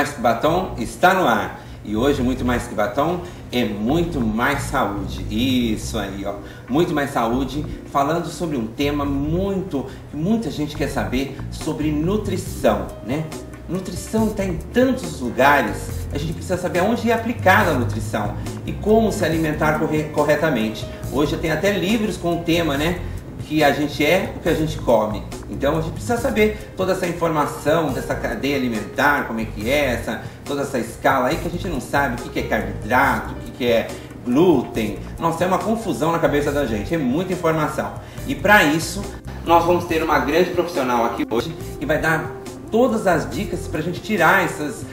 Mais Que Batom está no ar. E hoje, Muito Mais Que Batom é muito mais saúde. Isso aí, ó. Muito mais saúde, falando sobre um tema que muita gente quer saber sobre nutrição, né? Nutrição está em tantos lugares, a gente precisa saber onde é aplicada a nutrição e como se alimentar corretamente. Hoje tem até livros com o tema, né? Que a gente é o que a gente come. Então a gente precisa saber toda essa informação dessa cadeia alimentar, como é que é, toda essa escala aí que a gente não sabe o que é carboidrato, o que é glúten. Nossa, é uma confusão na cabeça da gente, é muita informação. E para isso, nós vamos ter uma grande profissional aqui hoje que vai dar todas as dicas para a gente tirar essas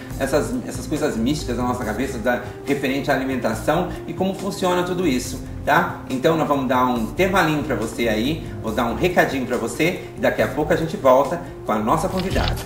coisas místicas da nossa cabeça referente à alimentação e como funciona tudo isso, tá? Então nós vamos dar um intervalinho para você aí, vou dar um recadinho para você e daqui a pouco a gente volta com a nossa convidada.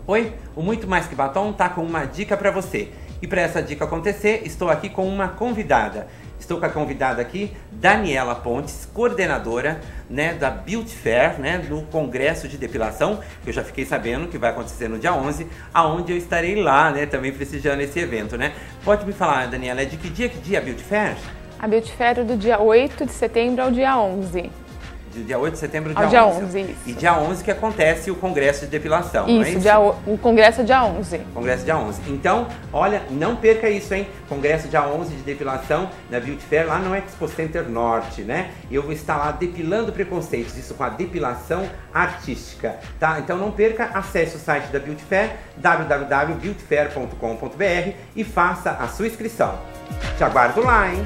Oi, o Muito Mais Que Batom tá com uma dica para você. E para essa dica acontecer, estou aqui com uma convidada. Estou com a convidada aqui, Daniela Pontes, coordenadora, né, da Beauty Fair, né, no Congresso de Depilação, que eu já fiquei sabendo que vai acontecer no dia 11, aonde eu estarei lá, né, também prestigiando esse evento, né. Pode me falar, Daniela, é de que dia a Beauty Fair? A Beauty Fair é do dia 8 de setembro ao dia 11. Do dia 8 de setembro ao dia 11, isso. E dia 11 que acontece o Congresso de Depilação, isso, não é isso? O Congresso é dia 11. Congresso dia 11. Então, olha, não perca isso, hein? Congresso dia 11 de Depilação na Beauty Fair, lá no Expo Center Norte, né? E eu vou estar lá depilando preconceitos, isso com a depilação artística, tá? Então não perca, acesse o site da Beauty Fair, www.beautyfair.com.br e faça a sua inscrição. Te aguardo lá, hein?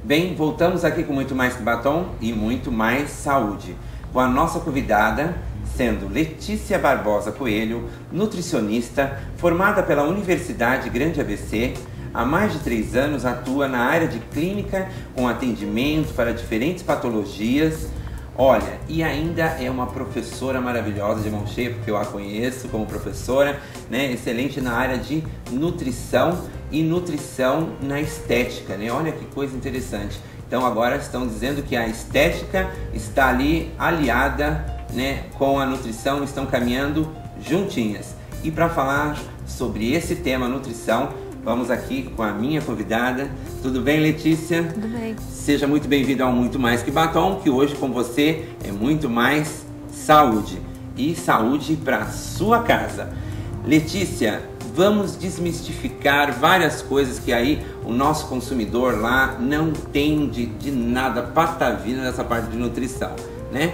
Bem, voltamos aqui com Muito Mais Que Batom e Muito Mais Saúde, com a nossa convidada sendo Letícia Barbosa Coelho, nutricionista, formada pela Universidade Grande ABC, há mais de 3 anos atua na área de clínica com atendimento para diferentes patologias. Olha, e ainda é uma professora maravilhosa de mão cheia, porque eu a conheço como professora, né? Excelente na área de nutrição e nutrição na estética, né? Olha que coisa interessante. Então agora estão dizendo que a estética está ali aliada, né, com a nutrição, estão caminhando juntinhas. E para falar sobre esse tema nutrição, vamos aqui com a minha convidada. Tudo bem, Letícia? Tudo bem. Seja muito bem-vindo ao Muito Mais Que Batom, que hoje com você é muito mais saúde. E saúde para sua casa. Letícia, vamos desmistificar várias coisas que aí o nosso consumidor lá não entende de nada, patavina nessa parte de nutrição, né?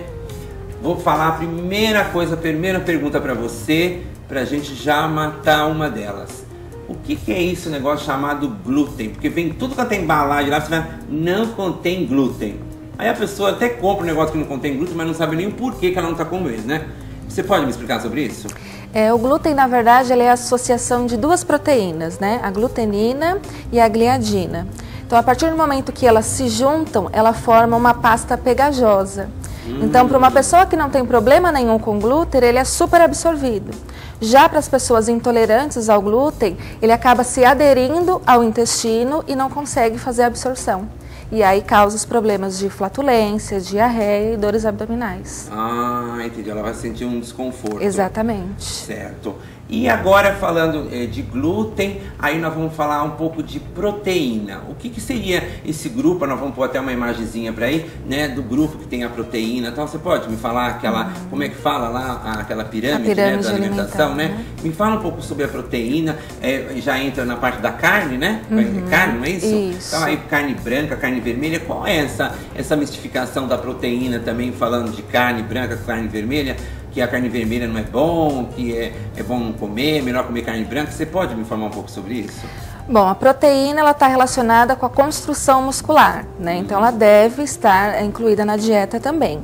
Vou falar a primeira pergunta para você, pra gente já matar uma delas. O que é esse negócio chamado glúten? Porque vem tudo que tem embalagem lá, você vai, não contém glúten. Aí a pessoa até compra um negócio que não contém glúten, mas não sabe nem o porquê que ela não está comendo, né? Você pode me explicar sobre isso? O glúten, na verdade, ele é a associação de 2 proteínas, né? A glutenina e a gliadina. Então, a partir do momento que elas se juntam, ela forma uma pasta pegajosa. Então, para uma pessoa que não tem problema nenhum com glúten, ele é super absorvido. Já para as pessoas intolerantes ao glúten, ele acaba se aderindo ao intestino e não consegue fazer a absorção. E aí causa os problemas de flatulência, diarreia e dores abdominais. Ah, entendi. Ela vai sentir um desconforto. Exatamente. Certo. E agora falando de glúten, aí nós vamos falar um pouco de proteína. O que seria esse grupo? Nós vamos pôr até uma imagenzinha para aí, né, do grupo que tem a proteína. Então você pode me falar aquela, como é que fala lá, aquela pirâmide, né, da alimentação, né? Me fala um pouco sobre a proteína, já entra na parte da carne, né? Carne, não é isso? Isso. Então aí carne branca, carne vermelha, qual é essa mistificação da proteína também, falando de carne branca, carne vermelha? O que a carne vermelha não é bom, que é bom não comer, melhor comer carne branca. Você pode me informar um pouco sobre isso? Bom, a proteína ela está relacionada com a construção muscular, né? Então ela deve estar incluída na dieta também.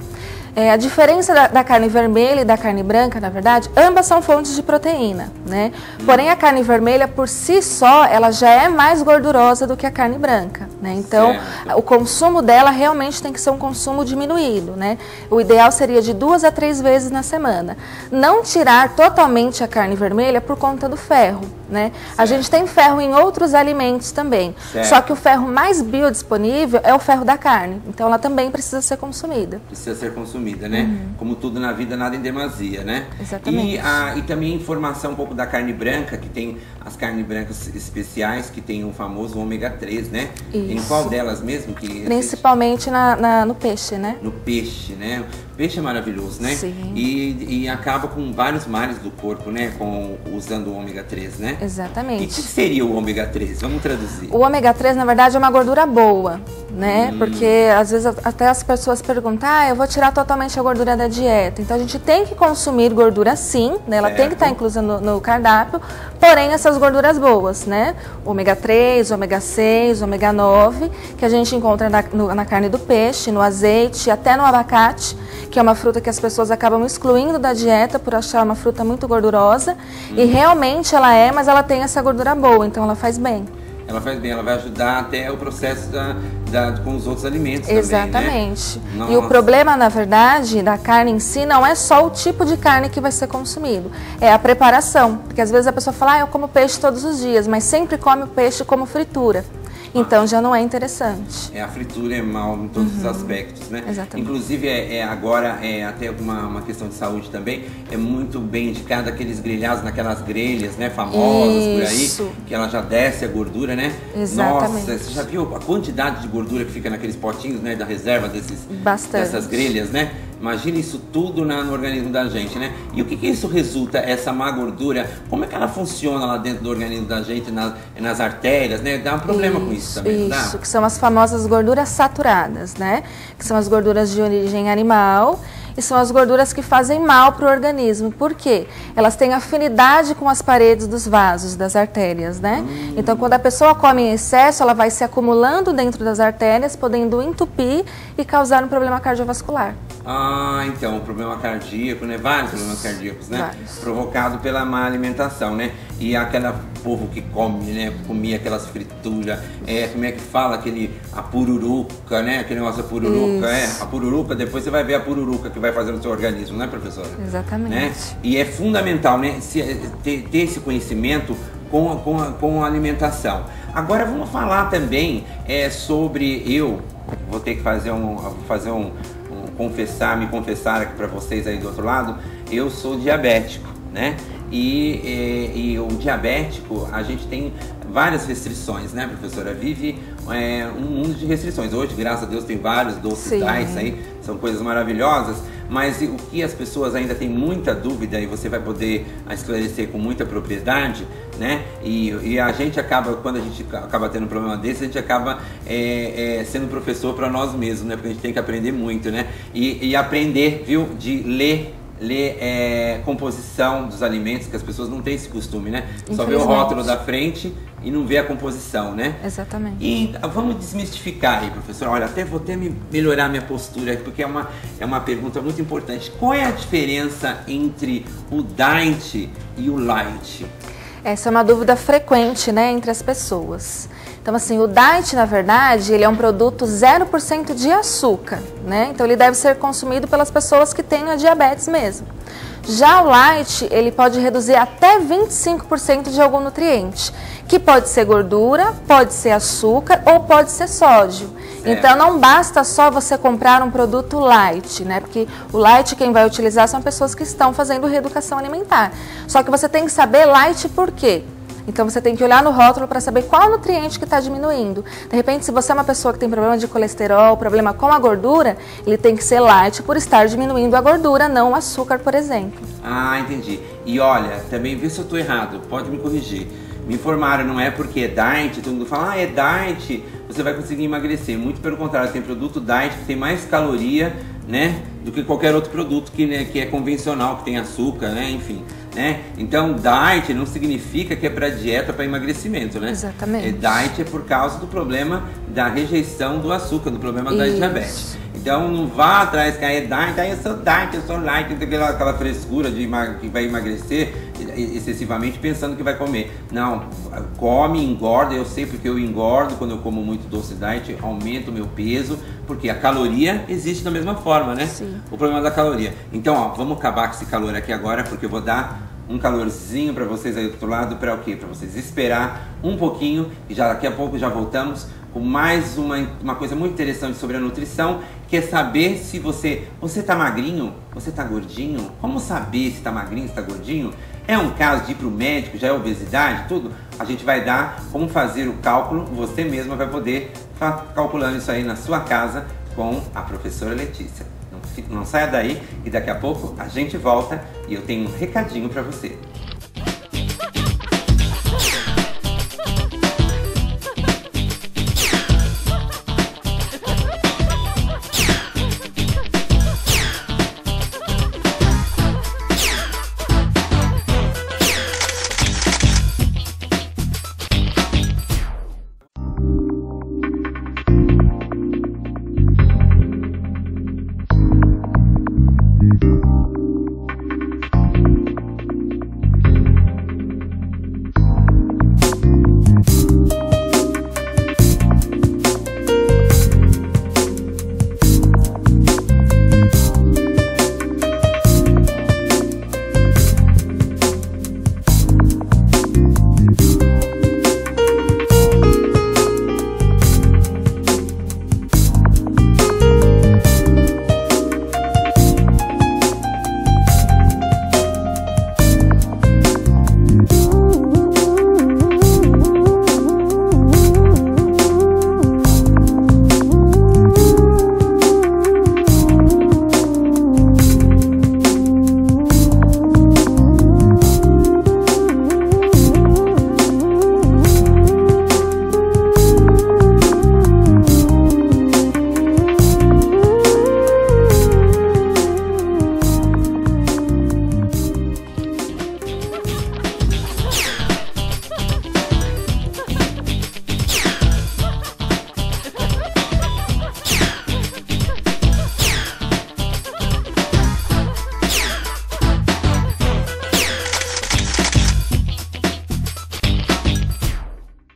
A diferença da carne vermelha e da carne branca, na verdade, ambas são fontes de proteína, né? Porém, a carne vermelha, por si só, ela já é mais gordurosa do que a carne branca, né? Então, o consumo dela realmente tem que ser um consumo diminuído, né? O ideal seria de 2 a 3 vezes na semana. Não tirar totalmente a carne vermelha por conta do ferro, né? A gente tem ferro em outros alimentos também, só que o ferro mais biodisponível é o ferro da carne, então ela também precisa ser consumida. Precisa ser consumida, né? Como tudo na vida, nada em demasia, né? Exatamente. E também informação um pouco da carne branca, que tem as carnes brancas especiais, que tem o famoso ômega 3, né? Isso. Em qual delas mesmo? Que principalmente no peixe, né? No peixe, né? O peixe é maravilhoso, né? Sim. E acaba com vários males do corpo, né? Usando o ômega 3, né? Exatamente. E o que seria o ômega 3? Vamos traduzir. O ômega 3, na verdade, é uma gordura boa, né? Porque às vezes até as pessoas perguntam, eu vou tirar totalmente a gordura da dieta. Então a gente tem que consumir gordura sim, né? Ela tem que estar inclusa no cardápio, porém essas gorduras boas, né? Ômega 3, ômega 6, ômega 9, que a gente encontra na carne do peixe, no azeite, até no abacate, que é uma fruta que as pessoas acabam excluindo da dieta por achar uma fruta muito gordurosa. E realmente ela mas ela tem essa gordura boa, então ela faz bem. Ela faz bem, ela vai ajudar até o processo com os outros alimentos. Exatamente. Também, né? E o problema, na verdade, da carne em si não é só o tipo de carne que vai ser consumido, é a preparação. Porque às vezes a pessoa fala, eu como peixe todos os dias, mas sempre come o peixe como fritura. Então já não é interessante. A fritura é mal em todos os aspectos, né? Exatamente. Inclusive agora até uma questão de saúde também, é muito bem indicado aqueles grelhados naquelas grelhas, né? Famosas por aí, que ela já desce a gordura, né? Exatamente. Nossa, você já viu a quantidade de gordura que fica naqueles potinhos, né? Da reserva dessas grelhas, né? Imagina isso tudo no organismo da gente, né? E o que isso resulta, essa má gordura? Como é que ela funciona lá dentro do organismo da gente, nas artérias, né? Dá um problema com isso também, não dá? Isso, que são as famosas gorduras saturadas, né? Que são as gorduras de origem animal e são as gorduras que fazem mal para o organismo. Por quê? Elas têm afinidade com as paredes dos vasos, das artérias, né? Então, quando a pessoa come em excesso, ela vai se acumulando dentro das artérias, podendo entupir e causar um problema cardiovascular. Então, problema cardíaco, né? Vários problemas cardíacos, né? Vários. Provocado pela má alimentação, né? E aquela povo que come, né? Comia aquelas frituras, como é que fala? A pururuca, né? Aquele negócio da pururuca, a pururuca, depois você vai ver a pururuca que vai fazer no seu organismo, né, professora? Exatamente. Né? E é fundamental, né? Ter esse conhecimento com a alimentação. Agora vamos falar também sobre vou ter que me confessar aqui para vocês aí do outro lado, eu sou diabético, né? E o diabético, a gente tem várias restrições, né, professora? Vive um mundo de restrições. Hoje, graças a Deus, tem vários doces diets aí, são coisas maravilhosas, mas o que as pessoas ainda têm muita dúvida, e você vai poder esclarecer com muita propriedade, né? E a gente acaba, quando a gente acaba tendo um problema desse, a gente acaba sendo professor para nós mesmos, né? Porque a gente tem que aprender muito, né? E aprender, viu, de ler composição dos alimentos, que as pessoas não têm esse costume, né? Só vê o rótulo da frente e não vê a composição, né? Exatamente. E vamos desmistificar aí, professor. Olha, até vou melhorar minha postura, porque é uma pergunta muito importante. Qual é a diferença entre o diet e o light? Essa é uma dúvida frequente, né, entre as pessoas. Então, assim, o diet, na verdade, ele é um produto 0% de açúcar, né? Então, ele deve ser consumido pelas pessoas que têm a diabetes mesmo. Já o light, ele pode reduzir até 25% de algum nutriente, que pode ser gordura, pode ser açúcar ou pode ser sódio. Então não basta só você comprar um produto light, né? Porque o light quem vai utilizar são pessoas que estão fazendo reeducação alimentar. Só que você tem que saber light por quê? Então você tem que olhar no rótulo para saber qual nutriente que está diminuindo. De repente, se você é uma pessoa que tem problema de colesterol, problema com a gordura, ele tem que ser light por estar diminuindo a gordura, não o açúcar, por exemplo. Entendi. E olha, também vê se eu estou errado, pode me corrigir. Me informaram, não é porque é diet, todo mundo fala, é diet, você vai conseguir emagrecer. Muito pelo contrário, tem produto diet que tem mais caloria, né, do que qualquer outro produto que é convencional, que tem açúcar, né, enfim. Né? Então, diet não significa que é para dieta, para emagrecimento, né? Exatamente. Diet é por causa do problema da rejeição do açúcar, do problema da diabetes. Então, não vá atrás que é diet, eu sou light, aquela frescura de que vai emagrecer excessivamente pensando que vai comer. Não, come, engorda, eu sei porque eu engordo quando eu como muito doce diet, aumento o meu peso, porque a caloria existe da mesma forma, né? Sim. O problema da caloria. Então, ó, vamos acabar com esse calor aqui agora, porque eu vou dar um calorzinho para vocês aí do outro lado, para o quê? Para vocês esperar um pouquinho e já daqui a pouco já voltamos com mais uma coisa muito interessante sobre a nutrição, que é saber se você tá magrinho, você tá gordinho. Como saber se tá magrinho, se tá gordinho? É um caso de ir pro médico, já é obesidade, tudo? A gente vai dar como fazer o cálculo, você mesma vai poder calculando isso aí na sua casa com a professora Letícia. Não saia daí e daqui a pouco a gente volta e eu tenho um recadinho para você.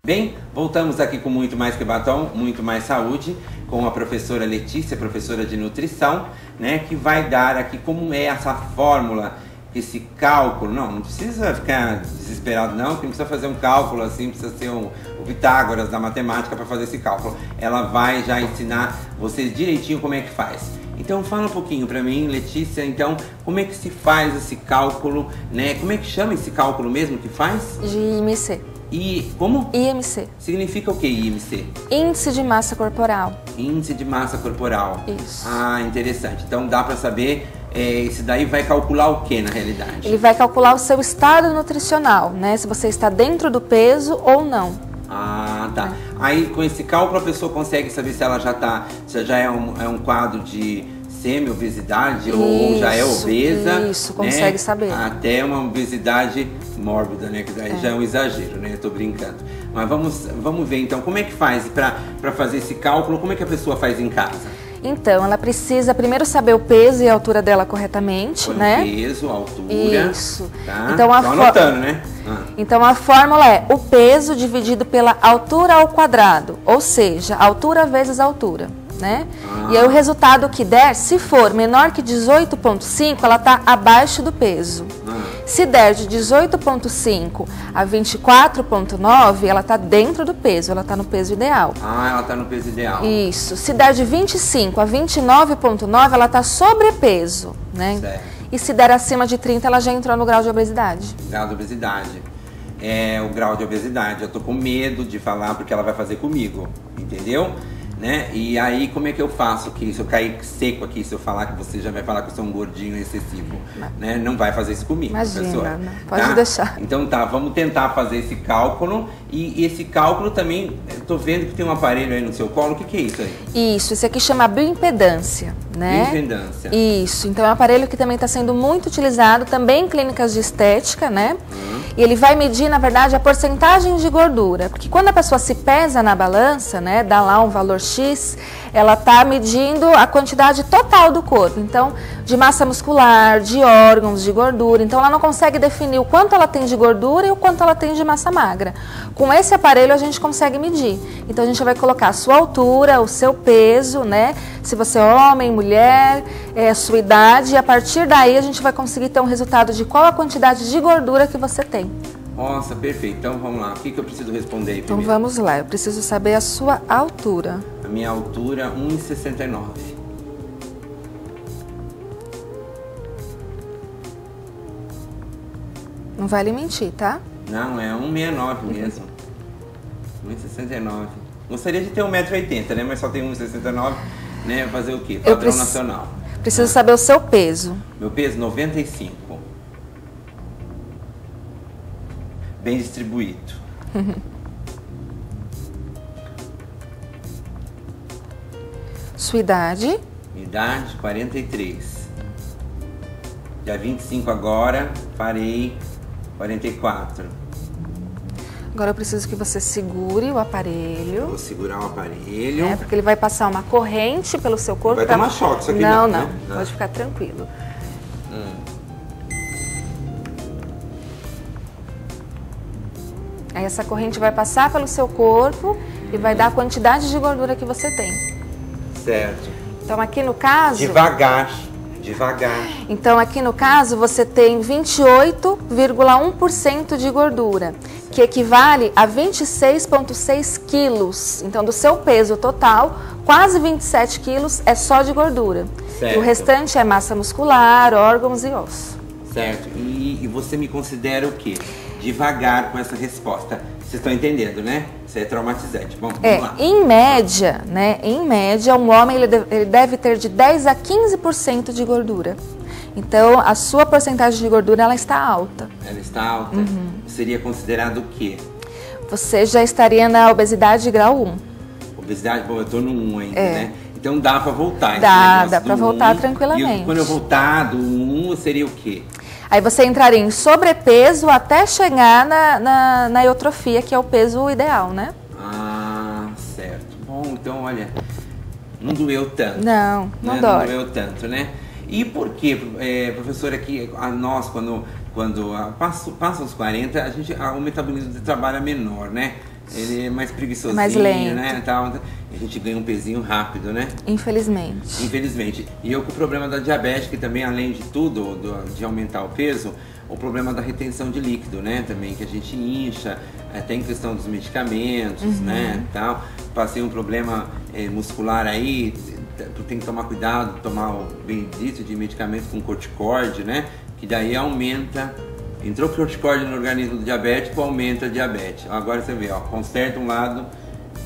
Bem, voltamos aqui com muito mais que batom, muito mais saúde, com a professora Letícia, professora de nutrição, né, que vai dar aqui como é essa fórmula, esse cálculo. Não precisa ficar desesperado não, que não precisa fazer um cálculo assim, precisa ser o Pitágoras da matemática para fazer esse cálculo. Ela vai já ensinar vocês direitinho como é que faz. Então fala um pouquinho para mim, Letícia, então, como é que se faz esse cálculo, né? Como é que chama esse cálculo mesmo que faz? De IMC. E como? IMC. Significa o que IMC? Índice de massa corporal. Índice de massa corporal. Isso. Ah, interessante. Então dá para saber, esse daí vai calcular o que na realidade? Ele vai calcular o seu estado nutricional, né? Se você está dentro do peso ou não. Ah, tá. Aí com esse cálculo a pessoa consegue saber se ela se já é um quadro de semi-obesidade ou já é obesa. Isso, consegue, né, saber. Até uma obesidade mórbida, né? Que daí já é um exagero, né? Eu tô brincando. Mas vamos ver então como é que faz para fazer esse cálculo, como é que a pessoa faz em casa? Então, ela precisa primeiro saber o peso e a altura dela corretamente, né? O peso, a altura. Isso. Tá? Então, tô anotando, né? Então, a fórmula é o peso dividido pela altura ao quadrado, ou seja, altura vezes altura, né? E aí o resultado que der, se for menor que 18,5, ela está abaixo do peso. Se der de 18,5 a 24,9, ela está dentro do peso, ela está no peso ideal. Ah, ela está no peso ideal. Isso. Se der de 25 a 29,9, ela está sobrepeso, né? Certo. E se der acima de 30, ela já entrou no grau de obesidade. Grau de obesidade. É o grau de obesidade. Eu tô com medo de falar porque ela vai fazer comigo, entendeu? né? E aí, como é que eu faço aqui? Se eu cair seco aqui, se eu falar que você já vai falar que eu sou um gordinho excessivo, né? Não vai fazer isso comigo, imagina, professora. pode deixar. Então tá, vamos tentar fazer esse cálculo. E esse cálculo também, eu tô vendo que tem um aparelho aí no seu colo. O que é isso aí? Isso, esse aqui chama bioimpedância, né? Bioimpedância. Isso, então é um aparelho que também está sendo muito utilizado, também em clínicas de estética, né? E ele vai medir, na verdade, a porcentagem de gordura, porque quando a pessoa se pesa na balança, né, dá lá um valor X, ela está medindo a quantidade total do corpo, então, de massa muscular, de órgãos, de gordura, então ela não consegue definir o quanto ela tem de gordura e o quanto ela tem de massa magra. Com esse aparelho a gente consegue medir, então a gente vai colocar a sua altura, o seu peso, né, se você é homem, mulher, sua idade, e a partir daí a gente vai conseguir ter um resultado de qual a quantidade de gordura que você tem. Nossa, perfeito. Então vamos lá. O que eu preciso responder aí Então primeiro? vamos lá, eu preciso saber a sua altura. A minha altura, 1,69. Não vale mentir, tá? Não, é 1,69 mesmo. 1,69. Gostaria de ter 1,80 m, né? Mas só tem 1,69, né? Fazer o quê? Padrão nacional. Preciso saber o seu peso. Meu peso, 95. Bem distribuído. Sua idade? Idade, 43. Dia 25 agora, parei, 44. Agora eu preciso que você segure o aparelho. Vou segurar o aparelho. Porque ele vai passar uma corrente pelo seu corpo. Vai tomar choque isso aqui não, não, né? Pode ficar tranquilo. Aí essa corrente vai passar pelo seu corpo e vai dar a quantidade de gordura que você tem. Certo. Então aqui no caso... Devagar, devagar. Então aqui no caso você tem 28,1% de gordura, que equivale a 26,6 quilos. Então do seu peso total, quase 27 quilos é só de gordura. Certo. E o restante é massa muscular, órgãos e osso. Certo. E você me considera o quê? Devagar com essa resposta. Vocês estão entendendo, né? Isso é traumatizante. Bom, vamos lá. Em média, né? Em média, um homem ele deve ter de 10 a 15% de gordura. Então, a sua porcentagem de gordura ela está alta. Ela está alta? Seria considerado o quê? Você já estaria na obesidade grau 1. Obesidade? Bom, eu tô no 1 ainda, né? Então dá pra voltar. Dá pra voltar tranquilamente. E quando eu voltar do 1, seria o quê? Aí você entraria em sobrepeso até chegar na eutrofia, que é o peso ideal, né? Ah, certo. Bom, então olha, não doeu tanto. Não dói. Não doeu tanto, né? E por que, professora, que nós, quando passa os 40, o metabolismo de trabalho é menor, né? Ele é mais preguiçosinho, mais lento, né? A gente ganha um pezinho rápido, né? Infelizmente. Infelizmente. E eu com o problema da diabetes, que também, além de tudo, de aumentar o peso, o problema da retenção de líquido, né? Também, que a gente incha, até em questão dos medicamentos, né? Tal. Passei um problema muscular aí, tem que tomar cuidado, tomar o bendito de medicamentos com corticoide, né? Que daí aumenta. Entrou corticoide no organismo do diabético, aumenta a diabetes. Agora você vê, ó, conserta um lado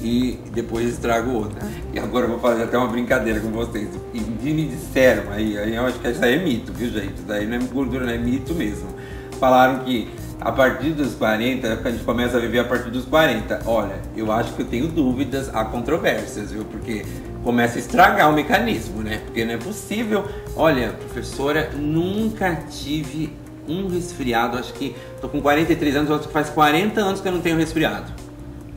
e depois estraga o outro. E agora eu vou fazer até uma brincadeira com vocês. E me disseram, aí eu acho que isso aí é mito, viu, gente? Isso daí não é gordura, não é mito mesmo. Falaram que a partir dos 40, a gente começa a viver a partir dos 40. Olha, eu acho que eu tenho dúvidas, há controvérsias, viu? Porque começa a estragar o mecanismo, né? Porque não é possível. Olha, professora, nunca tive um resfriado, acho que tô com 43 anos, acho que faz 40 anos que eu não tenho resfriado.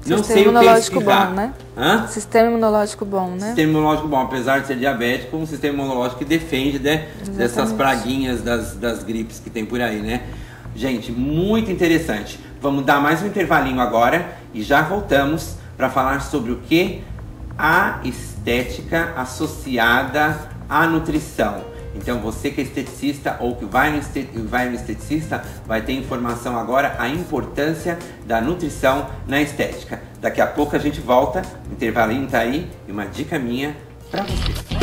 Não sei o que imunológico bom, né? Hã? Sistema imunológico bom, né? Sistema imunológico bom, apesar de ser diabético, um sistema imunológico que defende, né, dessas praguinhas das gripes que tem por aí, né? Gente, muito interessante. Vamos dar mais um intervalinho agora e já voltamos para falar sobre o que? A estética associada à nutrição. Então você que é esteticista ou que vai no esteticista vai ter informação agora a importância da nutrição na estética. Daqui a pouco a gente volta, o intervalinho tá aí e uma dica minha para você.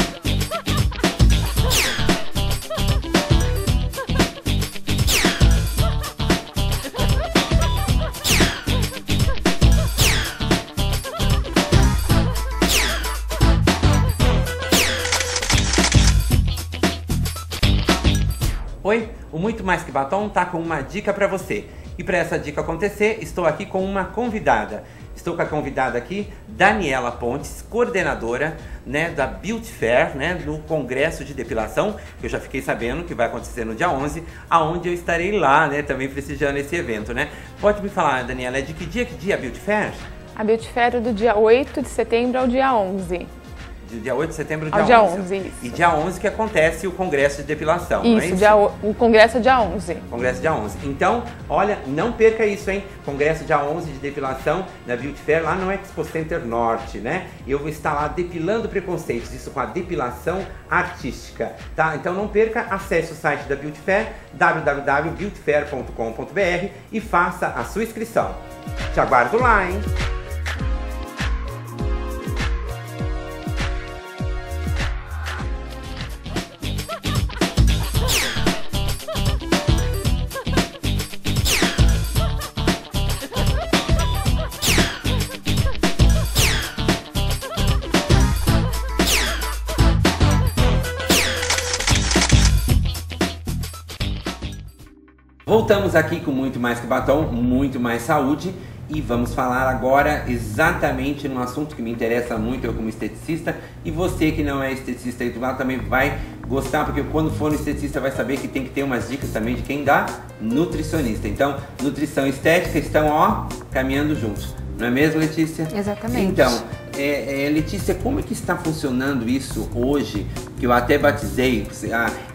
foi? O Muito Mais Que Batom tá com uma dica para você. E para essa dica acontecer, estou aqui com uma convidada. Estou com a convidada aqui, Daniela Pontes, coordenadora, né, da Beauty Fair, né, do Congresso de Depilação, que eu já fiquei sabendo que vai acontecer no dia 11, aonde eu estarei lá, né, também prestigiando esse evento, né. Pode me falar, Daniela, é de que dia a Beauty Fair? A Beauty Fair é do dia 8 de setembro ao dia 11. De dia 8 de setembro ao dia 11, isso. E dia 11 que acontece o Congresso de Depilação, isso, não é isso? O Congresso é dia 11. Congresso dia 11. Então, olha, não perca isso, hein? Congresso dia 11 de Depilação na Beauty Fair, lá no Expo Center Norte, né? Eu vou estar lá depilando preconceitos, isso com a depilação artística, tá? Então não perca, acesse o site da Beauty Fair, www.beautyfair.com.br e faça a sua inscrição. Te aguardo lá, hein? Voltamos aqui com Muito Mais Que Batom, Muito Mais Saúde, e vamos falar agora exatamente num assunto que me interessa muito, eu como esteticista, e você que não é esteticista aí do lado também vai gostar, porque quando for no esteticista vai saber que tem que ter umas dicas também de quem dá, nutricionista. Então, nutrição e estética estão, ó, caminhando juntos. Não é mesmo, Letícia? Exatamente. Então, Letícia, como é que está funcionando isso hoje? Que eu até batizei,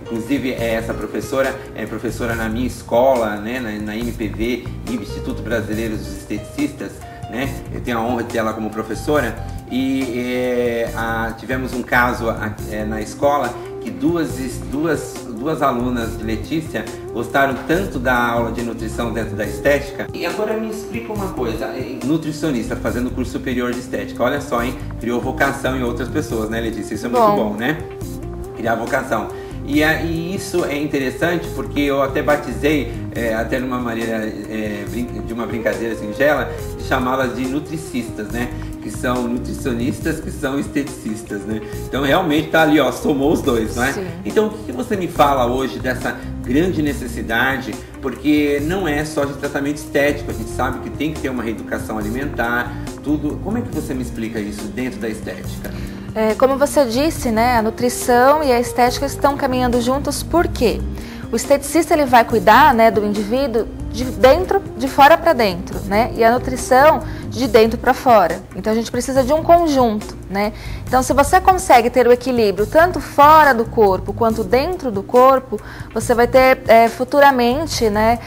inclusive essa professora é professora na minha escola, né, na IMPV, Instituto Brasileiro dos Esteticistas, né? Eu tenho a honra de ter ela como professora e tivemos um caso na escola que duas alunas de Letícia gostaram tanto da aula de nutrição dentro da estética. E agora me explica uma coisa, nutricionista fazendo curso superior de estética, olha só, hein? Criou vocação em outras pessoas, né, Letícia? Isso é muito bom, né? Criar vocação. E isso é interessante porque eu até batizei, até numa maneira de uma brincadeira singela, chamá-las de nutricistas, né? Que são nutricionistas, que são esteticistas, né? Então realmente tá ali, ó, somou os dois, não é? Sim. Então o que você me fala hoje dessa grande necessidade, porque não é só de tratamento estético, a gente sabe que tem que ter uma reeducação alimentar, tudo. Como é que você me explica isso dentro da estética? Como você disse, né, a nutrição e a estética estão caminhando juntos, por quê? O esteticista ele vai cuidar, né, do indivíduo de fora para dentro, né? E a nutrição de dentro para fora. Então a gente precisa de um conjunto, né? Então se você consegue ter o equilíbrio tanto fora do corpo quanto dentro do corpo, você vai ter futuramente, né,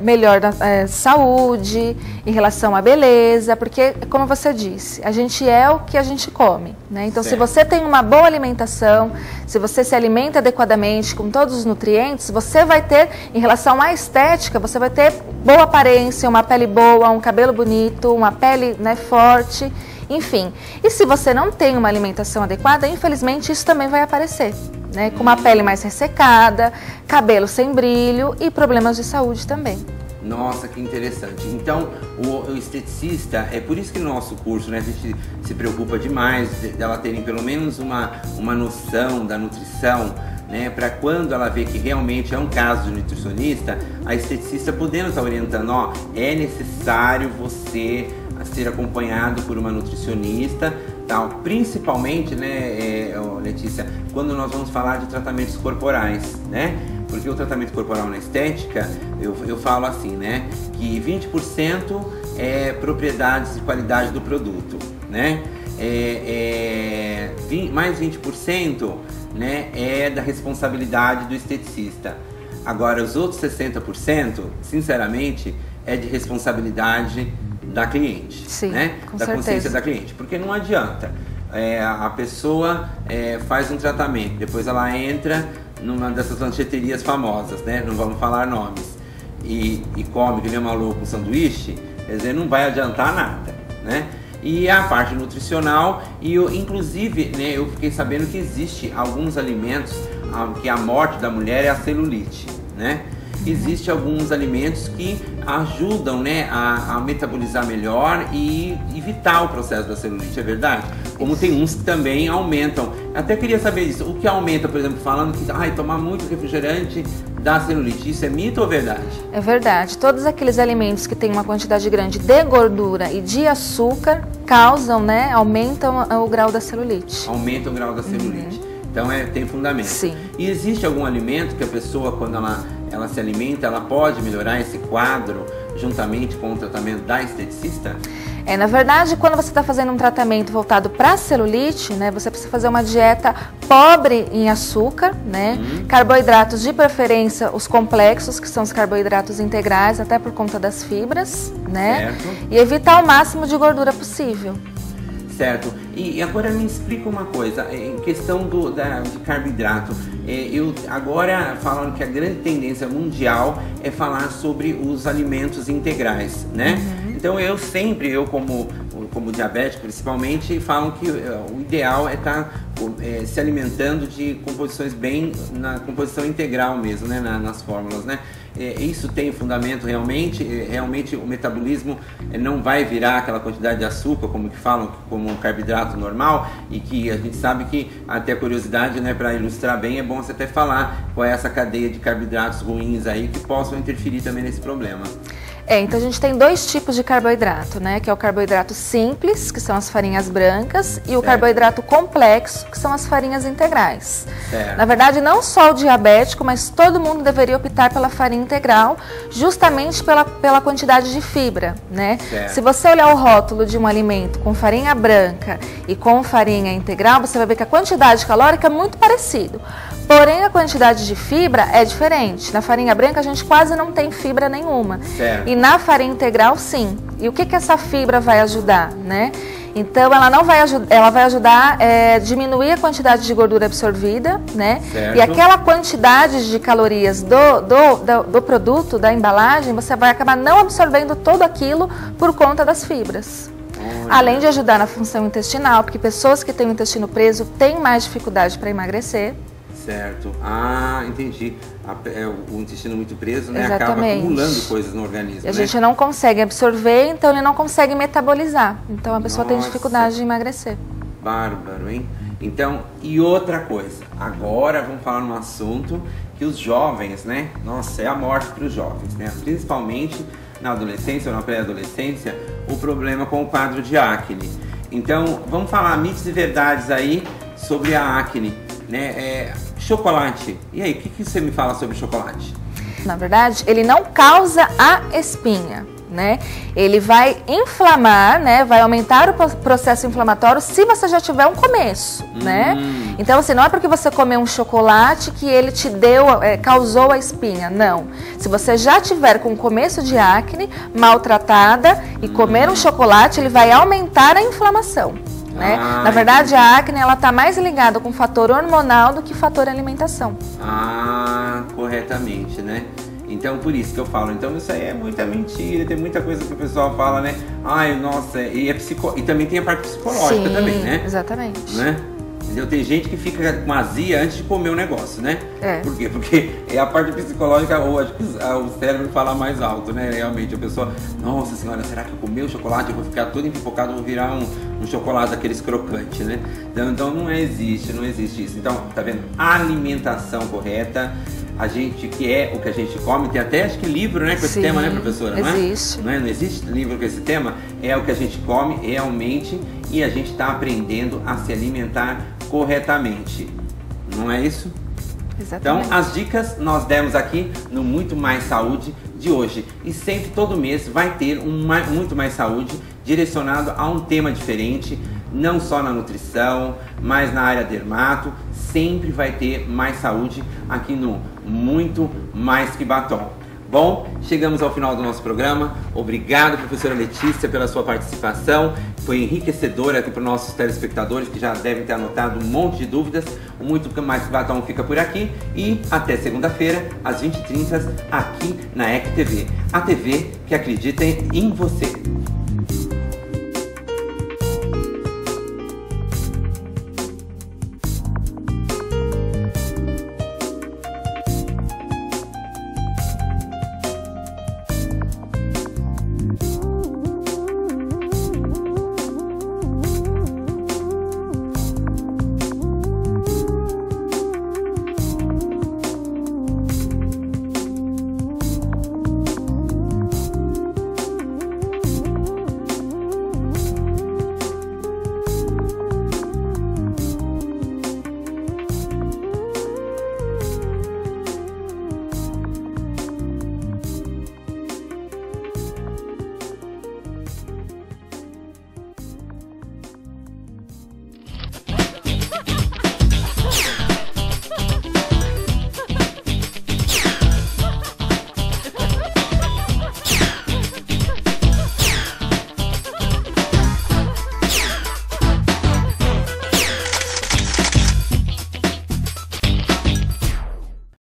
melhor saúde em relação à beleza, porque como você disse, a gente é o que a gente come, né? Então se você tem uma boa alimentação, se você se alimenta adequadamente com todos os nutrientes, você vai ter, em relação à estética, você vai ter boa aparência, uma pele boa, um cabelo bonito, uma pele, né, forte, enfim. E se você não tem uma alimentação adequada, infelizmente isso também vai aparecer, né, com uma pele mais ressecada, cabelo sem brilho e problemas de saúde também. Nossa, que interessante. Então, o esteticista, é por isso que no nosso curso, né, a gente se preocupa demais dela terem pelo menos uma noção da nutrição, né, para quando ela vê que realmente é um caso de nutricionista, a esteticista podendo estar orientando, ó, é necessário você ser acompanhado por uma nutricionista, tal, principalmente, né, Letícia, quando nós vamos falar de tratamentos corporais, né? Porque o tratamento corporal na estética, eu falo assim, né, que 20% é propriedades e qualidade do produto, né? Mais 20%, né, é da responsabilidade do esteticista. Agora, os outros 60%, sinceramente, é de responsabilidade da cliente. Sim, né? Da consciência da cliente. Porque não adianta. A pessoa faz um tratamento, depois ela entra numa dessas lancheterias famosas, né? Não vamos falar nomes, e come que nem maluco um sanduíche, quer dizer, não vai adiantar nada, né? E a parte nutricional, e inclusive, né, eu fiquei sabendo que existe alguns alimentos que a morte da mulher é a celulite, né? Existem alguns alimentos que ajudam, né, a metabolizar melhor e evitar o processo da celulite, é verdade? Como tem uns que também aumentam Até queria saber isso. O que aumenta, por exemplo, falando que tomar muito refrigerante dá celulite. Isso é mito ou verdade? É verdade. Todos aqueles alimentos que têm uma quantidade grande de gordura e de açúcar causam, né, aumentam o grau da celulite. Aumenta o grau da celulite. Então tem fundamento. Sim. E existe algum alimento que a pessoa, quando ela se alimenta, ela pode melhorar esse quadro juntamente com o tratamento da esteticista? Na verdade, quando você está fazendo um tratamento voltado para a celulite, né, você precisa fazer uma dieta pobre em açúcar, né, carboidratos de preferência, os complexos, que são os carboidratos integrais, até por conta das fibras, né, e evitar o máximo de gordura possível. Certo. E agora me explica uma coisa, em questão de carboidrato. Agora falando que a grande tendência mundial é falar sobre os alimentos integrais, né? Então eu como diabético principalmente, falo que o ideal é estar se alimentando de composições na composição integral mesmo, né? Nas fórmulas, né? Isso tem fundamento realmente? Realmente o metabolismo não vai virar aquela quantidade de açúcar, como que falam, como um carboidrato normal, e que a gente sabe que, até curiosidade, né, para ilustrar bem, é bom você até falar qual é essa cadeia de carboidratos ruins aí que possam interferir também nesse problema. Então a gente tem dois tipos de carboidrato, né? Que é o carboidrato simples, que são as farinhas brancas, e o carboidrato complexo, que são as farinhas integrais. Certo. Na verdade, não só o diabético, mas todo mundo deveria optar pela farinha integral, justamente pela quantidade de fibra, né? Certo. Se você olhar o rótulo de um alimento com farinha branca e com farinha integral, você vai ver que a quantidade calórica é muito parecida. Porém, a quantidade de fibra é diferente. Na farinha branca, a gente quase não tem fibra nenhuma. Certo. E na farinha integral, sim. E o que essa fibra vai ajudar, né? Então, ela vai ajudar a diminuir a quantidade de gordura absorvida, né? Certo. E aquela quantidade de calorias do produto, da embalagem, você vai acabar não absorvendo tudo aquilo por conta das fibras. Além de ajudar na função intestinal, porque pessoas que têm o intestino preso têm mais dificuldade para emagrecer. Certo. Entendi. O intestino muito preso, né? Exatamente. Acaba acumulando coisas no organismo, e a gente não consegue absorver, então ele não consegue metabolizar. Então a pessoa tem dificuldade de emagrecer. Bárbaro, hein? Então, e outra coisa. Agora vamos falar num assunto que os jovens, né? Nossa, é a morte para os jovens, né? Principalmente na adolescência ou na pré-adolescência, o problema com o quadro de acne. Então, vamos falar mitos e verdades aí sobre a acne, né? Chocolate. E aí, o que você me fala sobre chocolate? Na verdade, ele não causa a espinha, né? Ele vai inflamar, né? Vai aumentar o processo inflamatório se você já tiver um começo, né? Então, assim, não é porque você comeu um chocolate que ele te causou a espinha, não. Se você já tiver com começo de acne, maltratada e comer um chocolate, ele vai aumentar a inflamação. Né? Na verdade, a acne está mais ligada com fator hormonal do que fator alimentação. Corretamente, né? Então, por isso que eu falo. Então, isso aí é muita mentira. Tem muita coisa que o pessoal fala, né? Nossa, e também tem a parte psicológica. Sim, também, né? Exatamente. Né? Entendeu? Tem gente que fica com azia antes de comer o negócio, né? Por quê? Porque é a parte psicológica, ou acho que o cérebro fala mais alto, né? Realmente, a pessoa, nossa senhora, será que eu comer o chocolate? Eu vou ficar todo empipocado, vou virar um chocolate daqueles crocantes, né? Então não existe isso. Então, tá vendo? Alimentação correta. A gente, que é o que a gente come, tem até acho que livro, né, com esse tema, né, professora? Existe. Não existe livro com esse tema? É o que a gente come realmente e a gente está aprendendo a se alimentar corretamente. Não é isso? Exatamente. Então, as dicas nós demos aqui no Muito Mais Saúde de hoje. E sempre, todo mês, vai ter Muito Mais Saúde direcionado a um tema diferente, não só na nutrição, mas na área dermato. Sempre vai ter mais saúde aqui no Muito Mais Que Batom. Bom, chegamos ao final do nosso programa. Obrigado, professora Letícia, pela sua participação. Foi enriquecedora aqui para os nossos telespectadores que já devem ter anotado um monte de dúvidas. O Muito Mais Que Batom fica por aqui e até segunda-feira, às 20h30, aqui na EC TV. A TV que acredita em você.